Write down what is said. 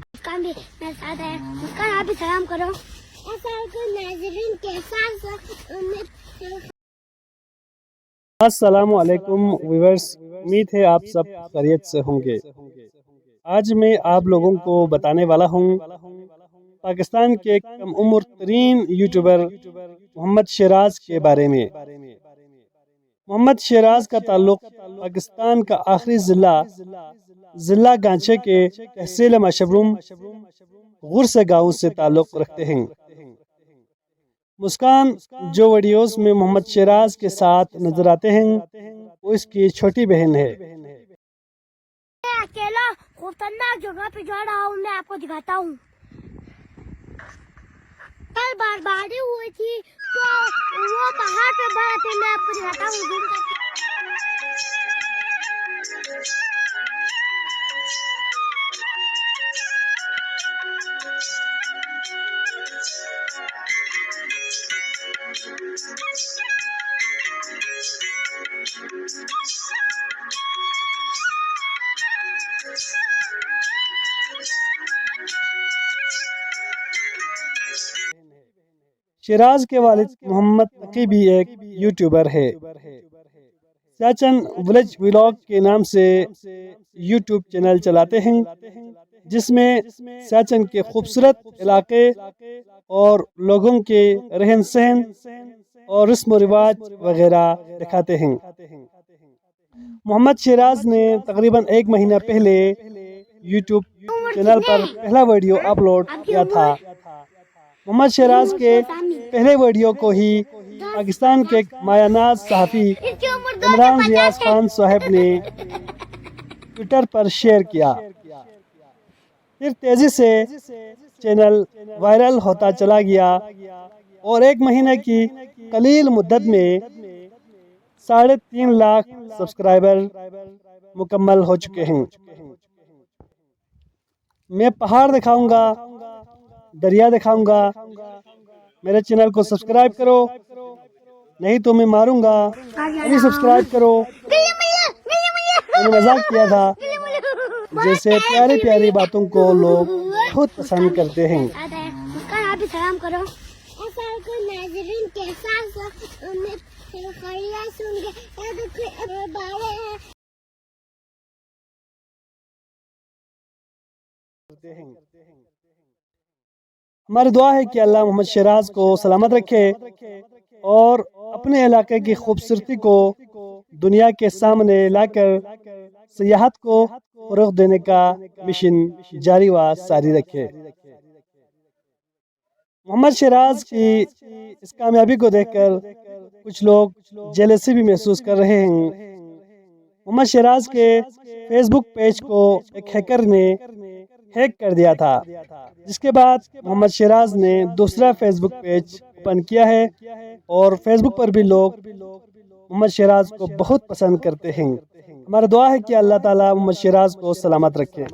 मुस्कान भी मेरे साथ है। मुस्कान आप भी सलाम करो। नाज़रीन के साथ अस्सलामु अलैकुम व्यूअर्स, उम्मीद है आप सब खैरियत से होंगे। आज मैं आप लोगों को बताने वाला हूँ पाकिस्तान के कम उम्र तरीन यूट्यूबर मोहम्मद शिराज के बारे में। मोहम्मद शिराज का ताल्लुक पाकिस्तान का आखिरी जिला गांचे के तहसील मशरूम गुरस गाँव से ताल्लुक रखते हैं। मुस्कान जो वीडियोस में मोहम्मद शिराज के साथ नजर आते हैं वो इसकी छोटी बहन है। मैं अकेला खतरनाक जगह पे जा रहा हूँ, मैं आपको दिखाता हूँ। कल बर्फबारी हुई थी तो वो पहाड़ पे बड़ा थे, मैं आपको दिखाता हूँ जूम करके। शिराज के वालिद मोहम्मद तकी भी एक यूट्यूबर है। चाचन विलेज व्लॉग के नाम से यूट्यूब चैनल चलाते हैं, जिसमें चाचन के खूबसूरत इलाके और लोगों के रहन सहन और रस्म रिवाज वगैरह दिखाते हैं। मोहम्मद शिराज ने तकरीबन 1 महीना पहले यूट्यूब चैनल पर पहला वीडियो अपलोड किया था। मोहम्मद शिराज के पहले वीडियो को ही पाकिस्तान के मायानाज सहाफ़ी इमरान रियाज खान साहब ने ट्विटर पर शेयर किया। फिर तेजी से चैनल वायरल होता चला गया और 1 महीने की कलील मुद्दत में 3.5 लाख सब्सक्राइबर मुकम्मल हो चुके हैं। मैं पहाड़ दिखाऊंगा, दरिया दिखाऊंगा। मेरे चैनल को सब्सक्राइब करो, नहीं तो मैं मारूंगा। अभी सब्सक्राइब करो। मैंने मजाक किया था। जैसे प्यारी प्यारी बातों को लोग बहुत पसंद करते हैं। मुस्कान आप भी सलाम करो। नाज़रीन के साथ हमारी दुआ है कि अल्लाह मोहम्मद शिराज को सलामत रखे और अपने इलाके की खूबसूरती को दुनिया के सामने लाकर सियाहत को फरोग देने का मिशन जारी व सारी रखे। मोहम्मद शिराज की इस कामयाबी को देखकर कुछ लोग जेलसी भी महसूस कर रहे हैं। मोहम्मद शिराज के फेसबुक पेज को एक हैकर ने हैक कर दिया था, जिसके बाद मोहम्मद शिराज ने दूसरा फेसबुक पेज ओपन किया है और फेसबुक पर भी लोग मोहम्मद शिराज को बहुत पसंद करते हैं। हमारा दुआ है कि अल्लाह ताला मोहम्मद शिराज को सलामत रखे।